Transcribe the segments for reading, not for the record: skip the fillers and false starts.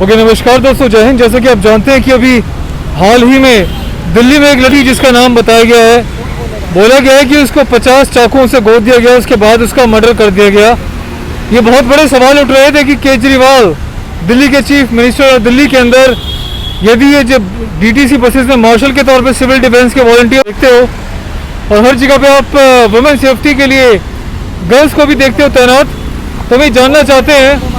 Okay, नमस्कार दोस्तों, जय हिंद। जैसा कि आप जानते हैं कि अभी हाल ही में दिल्ली में एक लड़की जिसका नाम बताया गया है, बोला गया है कि उसको 50 चाकुओं से गोद दिया गया, उसके बाद उसका मर्डर कर दिया गया। ये बहुत बड़े सवाल उठ रहे थे कि केजरीवाल दिल्ली के चीफ मिनिस्टर और दिल्ली के अंदर यदि ये जब डीटीसी बसेस में मार्शल के तौर पर सिविल डिफेंस के वॉलंटियर देखते हो और हर जगह पे आप वुमेन सेफ्टी के लिए गर्ल्स को भी देखते हो तैनात, तो हम जानना चाहते हैं,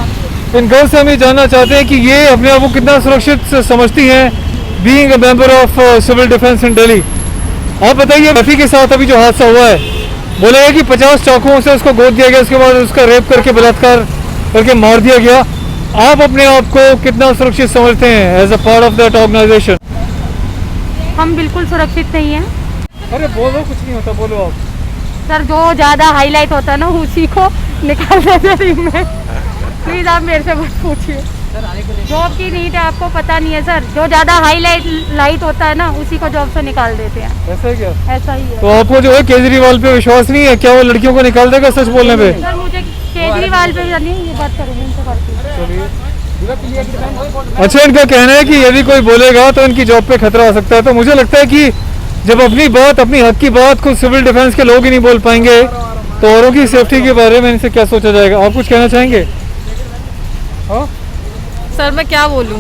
इन गर्ल्स से हम ये जानना चाहते हैं कि ये अपने आप को कितना सुरक्षित समझती हैं being a member of civil defence in Delhi. आप बताइए, रफ़ी के साथ अभी जो हादसा हुआ है, बोला गया कि 50 चाकुओं से उसको गोद दिया गया, उसके बाद उसका रेप करके बलात्कार करके मार दिया गया। आप अपने आप को कितना सुरक्षित समझते हैं as a part of that organisation? हम बिल्कुल सुरक्षित नहीं हैं। अरे बोलो, कुछ नहीं होता, बोलो आप। सर, जो ज़्यादा हाईलाइट होता है ना उसी को निकाल देते टीम में। प्लीज़ आप मेरे से मत पूछिए। जॉब की नीड है, आपको पता नहीं है सर। जो ज़्यादा हाईलाइट होता है ना उसी को जॉब से निकाल देते हैं। ऐसा है क्या? ऐसा ही है। तो आपको जो है केजरीवाल पे विश्वास नहीं है क्या? वो लड़कियों को निकाल देगा सच बोलने पे? सर, मुझे केजरीवाल पे नहीं, ये बात करूँगी इनसे करती। अच्छा, इनका कहना है कि यदि कोई बोलेगा तो इनकी जॉब पे खतरा आ सकता है। तो मुझे लगता है कि जब अपनी बात, अपनी हक की बात खुद सिविल डिफेंस के लोग ही नहीं बोल पाएंगे तो औरों की सेफ्टी के बारे में इनसे क्या सोचा जाएगा? आप कुछ कहना चाहेंगे? हाँ सर, मैं क्या बोलूं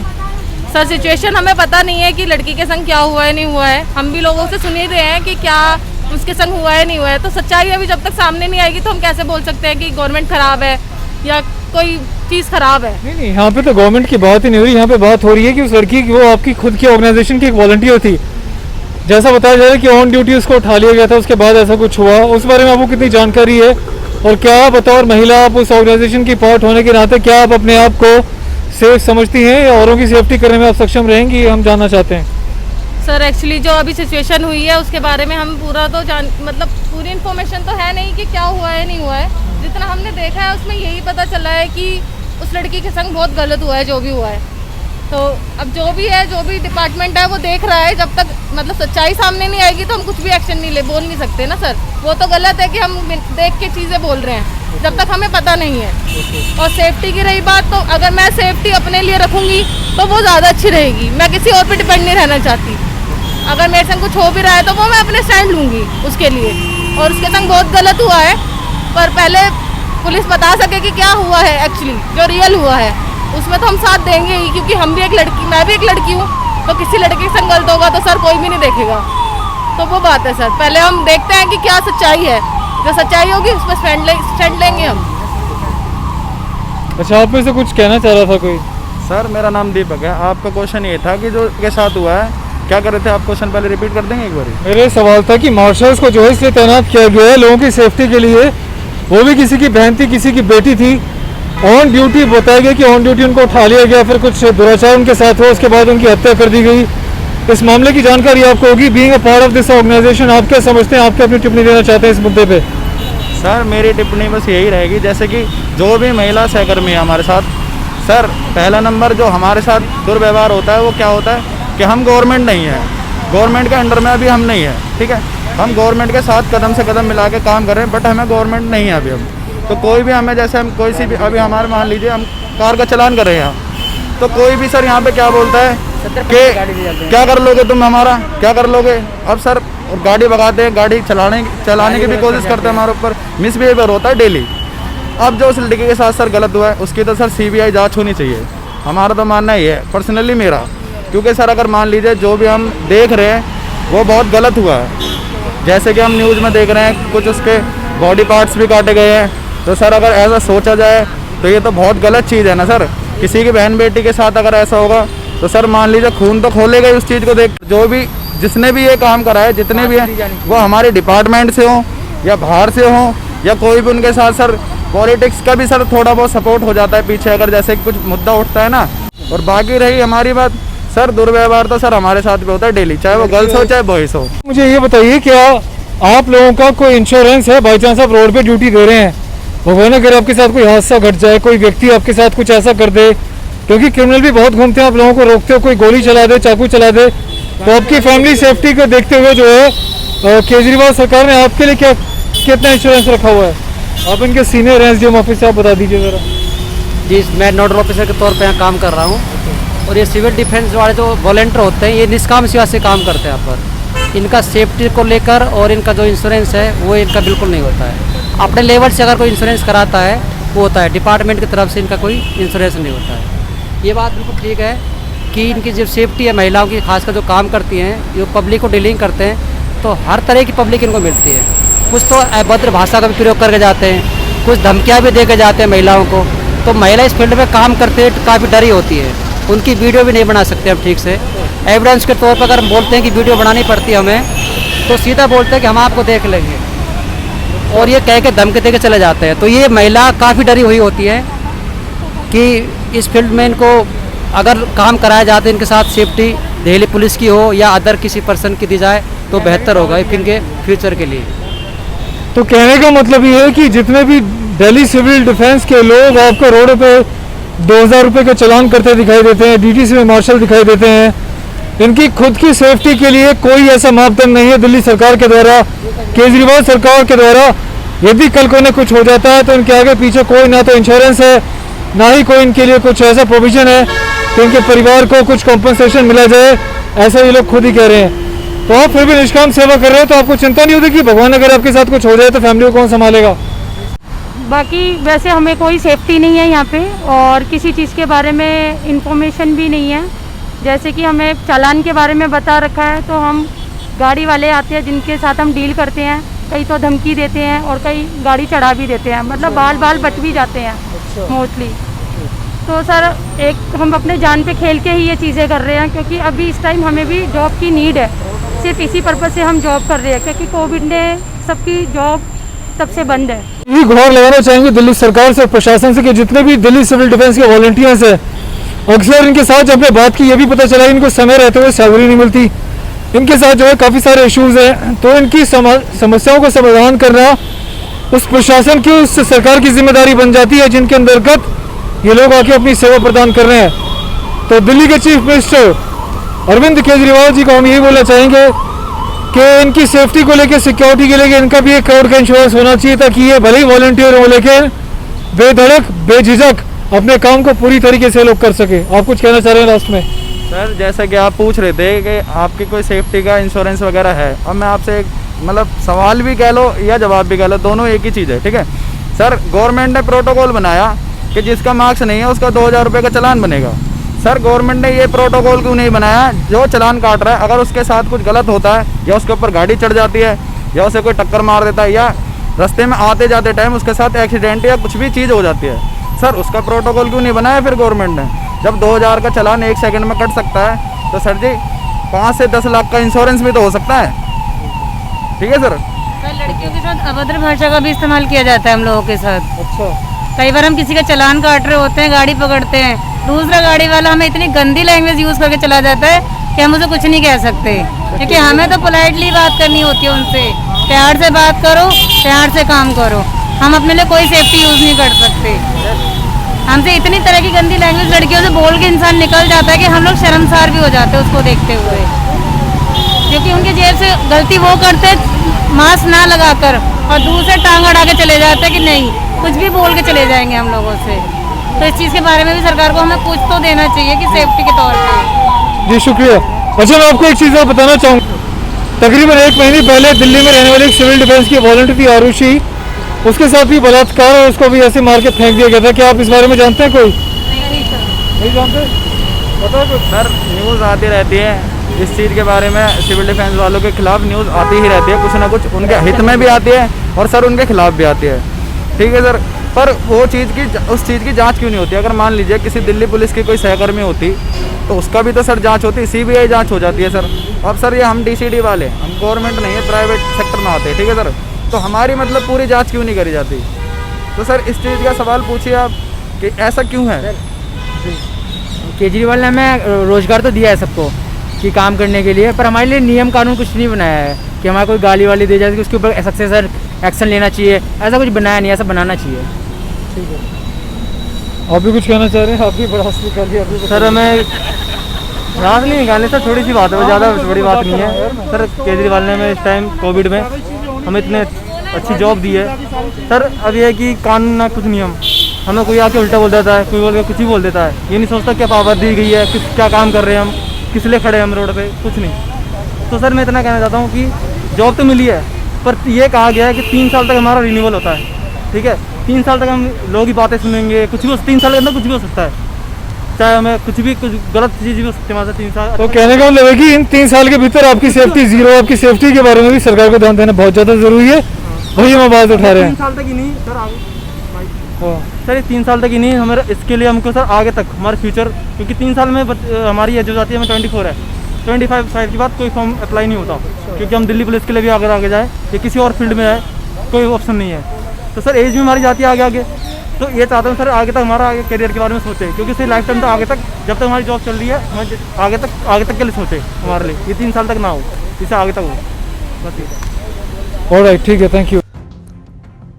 सर, सिचुएशन हमें पता नहीं है कि लड़की के संग क्या हुआ है, नहीं हुआ है। हम भी लोगों से सुन ही रहे हैं कि क्या उसके संग हुआ है, नहीं हुआ है। तो सच्चाई अभी जब तक सामने नहीं आएगी तो हम कैसे बोल सकते हैं कि गवर्नमेंट खराब है या कोई चीज़ खराब है। नहीं, यहाँ पे तो गवर्नमेंट की बात ही नहीं हो रही। यहाँ पे बात हो रही है कि उस लड़की की, वो आपकी खुद की ऑर्गेनाइजेशन की एक वॉलंटियर थी, जैसा बताया जा रहा है कि ऑन ड्यूटी उसको उठा लिया गया था, उसके बाद ऐसा कुछ हुआ। उस बारे में आपको कितनी जानकारी है? और क्या आप बतौर महिला, आप उस ऑर्गेनाइजेशन की पार्ट होने के नाते क्या आप अपने आप को सेफ समझती हैं या औरों की सेफ्टी करने में आप सक्षम रहेंगी? हम जानना चाहते हैं। सर, एक्चुअली जो अभी सिचुएशन हुई है उसके बारे में हम पूरा तो मतलब पूरी इन्फॉर्मेशन तो है नहीं कि क्या हुआ है, नहीं हुआ है। जितना हमने देखा है उसमें यही पता चला है कि उस लड़की के संग बहुत गलत हुआ है, जो भी हुआ है। तो अब जो भी है, जो भी डिपार्टमेंट है वो देख रहा है। जब तक मतलब सच्चाई सामने नहीं आएगी तो हम कुछ भी एक्शन नहीं बोल नहीं सकते ना सर। वो तो गलत है कि हम देख के चीज़ें बोल रहे हैं जब तक हमें पता नहीं है। और सेफ्टी की रही बात, तो अगर मैं सेफ्टी अपने लिए रखूँगी तो वो ज़्यादा अच्छी रहेगी। मैं किसी और पे डिपेंड नहीं रहना चाहती। अगर मेरे संग कुछ हो भी रहा है तो वो मैं अपने स्टैंड लूँगी उसके लिए। और उसके संग बहुत गलत हुआ है, पर पहले पुलिस बता सके कि क्या हुआ है एक्चुअली, जो रियल हुआ है, उसमें तो हम साथ देंगे ही। क्योंकि हम भी एक लड़की, मैं भी एक लड़की हूँ, तो किसी लड़के के संग गलत होगा तो सर कोई भी नहीं देखेगा। तो वो बात है सर, पहले हम देखते हैं कि क्या सच्चाई है। जो सच्चाई होगी उस पर स्टैंड लेंगे हम। अच्छा, आप में से कुछ कहना चाह रहा था कोई? सर, मेरा नाम दीपक है। आपका क्वेश्चन ये था कि जो के साथ हुआ है, क्या कर रहे थे आप? क्वेश्चन पहले रिपीट कर देंगे एक बार? मेरे सवाल था कि मार्शल्स को जो है इसलिए तैनात किया गया है लोगों की सेफ्टी के लिए। वो भी किसी की बहन थी, किसी की बेटी थी, ऑन ड्यूटी बताया गया कि ऑन ड्यूटी उनको उठा लिया गया, फिर कुछ दुराचार उनके साथ हुआ, उसके बाद उनकी हत्या कर दी गई। इस मामले की जानकारी आपको होगी। Being a part of this organisation, आप क्या समझते हैं? आप क्या अपनी टिप्पणी देना चाहते हैं इस मुद्दे पे? सर, मेरी टिप्पणी बस यही रहेगी, जैसे कि जो भी महिला सहकर्मी है हमारे साथ, सर पहला नंबर जो हमारे साथ दुर्व्यवहार होता है वो क्या होता है कि हम गवर्नमेंट नहीं है, गवर्नमेंट के अंडर में अभी हम नहीं है, ठीक है। हम गवर्नमेंट के साथ कदम से कदम मिला के काम कर रहे हैं, बट हमें गवर्नमेंट नहीं है अभी हम। तो कोई भी हमें, जैसे हम कोई सी भी, अभी हमारे मान लीजिए हम कार का चालान कर रहे हैं, तो कोई भी सर यहाँ पे क्या बोलता है कि क्या कर लोगे तुम, हमारा क्या कर लोगे? अब सर गाड़ी भगाते हैं, गाड़ी चलाने की भी कोशिश करते हैं, हमारे ऊपर मिसबिहेवियर होता है डेली। अब जो उस लड़की के साथ सर गलत हुआ है उसकी तो सर CBI जाँच होनी चाहिए। हमारा तो मानना ही है, पर्सनली मेरा। क्योंकि सर अगर मान लीजिए जो भी हम देख रहे हैं वो बहुत गलत हुआ है। जैसे कि हम न्यूज़ में देख रहे हैं कुछ उसके बॉडी पार्ट्स भी काटे गए हैं। तो सर अगर ऐसा सोचा जाए तो ये तो बहुत गलत चीज़ है ना सर। किसी की बहन बेटी के साथ अगर ऐसा होगा तो सर मान लीजिए खून तो खोलेगा ही उस चीज़ को देख। जो भी जिसने भी ये काम करा है, जितने भी हैं, वो हमारे डिपार्टमेंट से हों या बाहर से हों या कोई भी उनके साथ सर पॉलिटिक्स का भी सर थोड़ा बहुत सपोर्ट हो जाता है पीछे, अगर जैसे कुछ मुद्दा उठता है ना। और बाकी रही हमारी बात, सर दुर्व्यवहार तो सर हमारे साथ भी होता है डेली, चाहे वो गर्ल्स हो चाहे बॉयज़ हो। मुझे ये बताइए, क्या आप लोगों का कोई इंश्योरेंस है? बाई चांस आप रोड पे ड्यूटी दे रहे हैं, भगवान अगर आपके साथ कोई हादसा घट जाए, कोई व्यक्ति आपके साथ कुछ ऐसा कर दे, क्योंकि क्रिमिनल भी बहुत घूमते हैं, आप लोगों को रोकते हो, कोई गोली चला दे, चाकू चला दे, तो आपकी फैमिली सेफ्टी को देखते हुए जो है केजरीवाल सरकार ने आपके लिए क्या कितना इंश्योरेंस रखा हुआ है? आप इनके सीनियर हैं SDM ऑफिस से, आप बता दीजिए ज़रा। जी, मैं नोडल ऑफिसर के तौर पे यहाँ काम कर रहा हूँ। और ये सिविल डिफेंस वाले जो वॉलंटियर होते हैं ये निष्काम सेवा से काम करते हैं यहाँ पर। इनका सेफ्टी को लेकर और इनका जो इंश्योरेंस है वो इनका बिल्कुल नहीं होता है। अपने लेवल से अगर कोई इंश्योरेंस कराता है वो होता है, डिपार्टमेंट की तरफ से इनका कोई इंश्योरेंस नहीं होता है। ये बात बिल्कुल ठीक है कि इनकी जो सेफ्टी है महिलाओं की, खासकर जो काम करती हैं, जो पब्लिक को डीलिंग करते हैं, तो हर तरह की पब्लिक इनको मिलती है। कुछ तो अभद्र भाषा का भी प्रयोग करके जाते हैं, कुछ धमकियाँ भी दे के जाते हैं महिलाओं को। तो महिला इस फील्ड में काम करते हैं काफ़ी डरी होती है, उनकी वीडियो भी नहीं बना सकते हम ठीक से। एविडेंस के तौर पर अगर हम बोलते हैं कि वीडियो बनानी पड़ती है हमें, तो सीधा बोलते हैं कि हम आपको देख लेंगे, और ये कह के धमकी दे के चले जाते हैं। तो ये महिला काफ़ी डरी हुई होती है कि इस फील्ड में इनको अगर काम कराया जाता है, इनके साथ सेफ्टी दिल्ली पुलिस की हो या अदर किसी पर्सन की दी जाए तो बेहतर होगा इनके फ्यूचर के लिए। तो कहने का मतलब ये है कि जितने भी दिल्ली सिविल डिफेंस के लोग आपको रोड पे 2000 रुपये के चालान करते दिखाई देते हैं, डीटीसी में मार्शल दिखाई देते हैं, इनकी खुद की सेफ्टी के लिए कोई ऐसा मापदंड नहीं है दिल्ली सरकार के द्वारा, केजरीवाल सरकार के द्वारा। यदि कल को उन्हें कुछ हो जाता है तो इनके आगे पीछे कोई ना तो इंश्योरेंस है, ना ही कोई इनके लिए कुछ ऐसा प्रोविजन है कि इनके परिवार को कुछ कॉम्पनसेशन मिला जाए, ऐसा ये लोग खुद ही कह रहे हैं। तो आप फिर भी निष्काम सेवा कर रहे हैं, तो आपको चिंता नहीं होती कि भगवान अगर आपके साथ कुछ हो जाए तो फैमिली को कौन संभालेगा? बाकी वैसे हमें कोई सेफ्टी नहीं है यहाँ पे, और किसी चीज़ के बारे में इंफॉर्मेशन भी नहीं है। जैसे कि हमें चालान के बारे में बता रखा है, तो हम गाड़ी वाले आते हैं जिनके साथ हम डील करते हैं, कई तो धमकी देते हैं और कई गाड़ी चढ़ा भी देते हैं, मतलब बाल बच भी जाते हैं मोस्टली। तो सर एक हम अपने जान पे खेल के ही ये चीज़ें कर रहे हैं, क्योंकि अभी इस टाइम हमें भी जॉब की नीड है। सिर्फ इसी पर्पज़ से हम जॉब कर रहे हैं, क्योंकि कोविड ने सबकी जॉब तब से बंद है। ये गुहार लगाना चाहेंगे दिल्ली सरकार से और प्रशासन से कि जितने भी दिल्ली सिविल डिफेंस के वॉलंटियर्स हैं, अक्सर इनके साथ जब हमने बात की ये भी पता चला इनको समय रहते हुए सैलरी नहीं मिलती, इनके साथ जो है काफ़ी सारे इश्यूज़ हैं। तो इनकी समस्याओं का समाधान करना उस प्रशासन की, उस सरकार की जिम्मेदारी बन जाती है जिनके अंतर्गत ये लोग आके अपनी सेवा प्रदान कर रहे हैं। तो दिल्ली के चीफ मिनिस्टर अरविंद केजरीवाल जी को हम यही बोलना चाहेंगे कि इनकी सेफ्टी को लेकर, सिक्योरिटी के लेकर इनका भी 1 करोड़ का इंश्योरेंस होना चाहिए, ताकि ये भले ही वॉलंटियर हो लेकिन बेधड़क बेझिझक अपने काम को पूरी तरीके से लोग कर सके। आप कुछ कहना चाह रहे हैं लास्ट में? सर जैसा कि आप पूछ रहे थे कि आपकी कोई सेफ्टी का इंश्योरेंस वगैरह है, अब मैं आपसे एक मतलब सवाल भी कह लो या जवाब भी कह लो, दोनों एक ही चीज़ है, ठीक है। सर गवर्नमेंट ने प्रोटोकॉल बनाया कि जिसका मार्क्स नहीं है उसका 2000 रुपये का चालान बनेगा। सर गवर्नमेंट ने ये प्रोटोकॉल क्यों नहीं बनाया, जो चालान काट रहा है अगर उसके साथ कुछ गलत होता है, या उसके ऊपर गाड़ी चढ़ जाती है, या उसे कोई टक्कर मार देता है, या रास्ते में आते जाते टाइम उसके साथ एक्सीडेंट या कुछ भी चीज़ हो जाती है, सर उसका प्रोटोकॉल क्यों नहीं बनाया फिर गवर्नमेंट ने? जब 2000 का चालान 1 सेकंड में कट सकता है, तो सर जी 5 से 10 लाख का इंश्योरेंस भी तो हो सकता है, ठीक है सर। लड़कियों के साथ अभद्र भाषा का भी इस्तेमाल किया जाता है हम लोगों के साथ। अच्छा, कई बार हम किसी का चालान काट रहे होते हैं, गाड़ी पकड़ते हैं, दूसरा गाड़ी वाला हमें इतनी गंदी लैंग्वेज यूज़ करके चला जाता है कि हम उसे कुछ नहीं कह सकते, क्योंकि हमें तो पोलाइटली बात करनी होती है उनसे। प्यार से बात करो, प्यार से काम करो, हम अपने लिए कोई सेफ्टी यूज़ नहीं कर सकते। हमसे इतनी तरह की गंदी लैंग्वेज लड़कियों से बोल के इंसान निकल जाता है कि हम लोग शर्मसार भी हो जाते हैं उसको देखते हुए, क्योंकि उनके जेब से गलती वो करते मास्क ना लगाकर और दूसरे टांग अड़ा के चले जाते हैं कि नहीं कुछ भी बोल के चले जाएंगे हम लोगों से। तो इस चीज़ के बारे में भी सरकार को हमें कुछ तो देना चाहिए कि सेफ्टी के तौर पे। जी शुक्रिया। अच्छा मैं आपको एक चीज़ और बताना चाहूँगा, तकरीबन 1 महीने पहले दिल्ली में रहने वाली एक सिविल डिफेंस की वॉलंटियर थी आरुषि, उसके साथ भी बलात्कार और उसको भी ऐसे मार के फेंक दिया गया था। क्या आप इस बारे में जानते हैं? कोई नहीं जानते? पता कुछ? सर न्यूज़ आती रहती है इस चीज़ के बारे में, सिविल डिफेंस वालों के खिलाफ न्यूज़ आती ही रहती है, कुछ ना कुछ उनके हित में भी आती है और सर उनके खिलाफ भी आती है, ठीक है सर। पर वो उस चीज़ की जांच क्यों नहीं होती? अगर मान लीजिए किसी दिल्ली पुलिस की कोई सहकर्मी होती तो उसका भी तो सर जांच होती, CBI जांच हो जाती है सर। अब सर ये हम DCD वाले, हम गवर्नमेंट नहीं है, प्राइवेट सेक्टर में आते हैं, ठीक है सर। तो हमारी मतलब पूरी जांच क्यों नहीं करी जाती? तो सर इस चीज़ का सवाल पूछिए आप कि ऐसा क्यों है? केजरीवाल ने हमें रोजगार तो दिया है सबको कि काम करने के लिए, पर हमारे लिए नियम कानून कुछ नहीं बनाया है कि हमारा कोई गाली वाली दे जाए कि उसके ऊपर सक्सेसर एक्शन लेना चाहिए, ऐसा कुछ बनाया नहीं, ऐसा बनाना चाहिए। ठीक है, आप भी कुछ कहना चाह रहे हैं? आप भी बड़ा हंसी कर दिया। सर हमें रात नहीं निकालने सर, थोड़ी सी बात है, ज़्यादा बड़ी बात नहीं है सर। केजरीवाल ने हमें इस टाइम कोविड में हमें इतने अच्छी जॉब दी है सर। अब यह है कि कानून ना कुछ नियम हमें कोई आके उल्टा बोल देता है, कोई बोल के कुछ ही बोल देता है। ये नहीं सोचता क्या पावर दी गई है, किस क्या काम कर रहे हैं हम, किस लिए खड़े हैं हम रोड पे, कुछ नहीं। तो सर मैं इतना कहना चाहता हूँ कि जॉब तो मिली है, पर ये कहा गया है कि 3 साल तक हमारा रिन्यूअल होता है, ठीक है। 3 साल तक हम लोगों की बातें सुनेंगे, कुछ भी 3 साल के अंदर कुछ भी हो सकता है, चाहे हमें कुछ गलत चीज़ भी हो सकती है वहाँ से 3 साल। तो कहने का मतलब है कि इन 3 साल के भीतर आपकी सेफ्टी जीरो, आपकी सेफ्टी के बारे में भी सरकार को ध्यान देना बहुत ज़्यादा ज़रूरी है। वही हम आवाज़ उठा रहे हैं। 3 साल तक ही नहीं सर, आगे सर ये 3 साल तक ही नहीं, हमारे इसके लिए हमको सर आगे तक हमारे फ्यूचर, क्योंकि 3 साल में हमारी एज हो जाती है, हमें 24 है, 25 साल के बाद कोई फॉर्म अप्लाई नहीं होता, क्योंकि हम दिल्ली पुलिस के लिए भी अगर आगे जाए या किसी और फील्ड में आए कोई ऑप्शन नहीं है। तो सर एज भी हमारी जाती है आगे आगे, तो ये चाहता हूँ सर आगे तक हमारा आगे करियर के बारे में सोचे, क्योंकि सर लाइफ टाइम तो आगे तक जब तक हमारी जॉब चल रही है हमें आगे तक के लिए सोचे हमारे लिए, ये 3 साल तक ना हो, इससे आगे तक हो, बस ये। ऑलराइट, ठीक है, थैंक यू।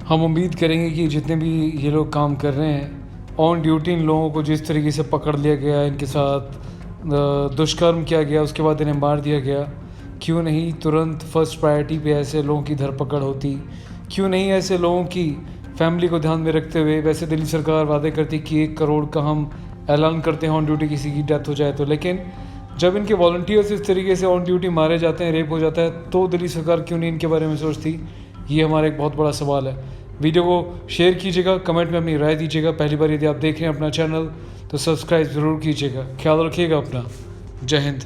हम उम्मीद करेंगे कि जितने भी ये लोग काम कर रहे हैं ऑन ड्यूटी, इन लोगों को जिस तरीके से पकड़ लिया गया, इनके साथ दुष्कर्म किया गया, उसके बाद इन्हें मार दिया गया, क्यों नहीं तुरंत फर्स्ट प्रायोरिटी पे ऐसे लोगों की धरपकड़ होती, क्यों नहीं ऐसे लोगों की फैमिली को ध्यान में रखते हुए, वैसे दिल्ली सरकार वादे करती कि 1 करोड़ का हम ऐलान करते हैं ऑन ड्यूटी किसी की डेथ हो जाए तो, लेकिन जब इनके वॉलंटियर्स इस तरीके से ऑन ड्यूटी मारे जाते हैं, रेप हो जाता है, तो दिल्ली सरकार क्यों नहीं इनके बारे में सोचती, ये हमारा एक बहुत बड़ा सवाल है। वीडियो को शेयर कीजिएगा, कमेंट में अपनी राय दीजिएगा। पहली बार यदि आप देख रहे हैं अपना चैनल तो सब्सक्राइब ज़रूर कीजिएगा। ख्याल रखिएगा अपना। जय हिंद।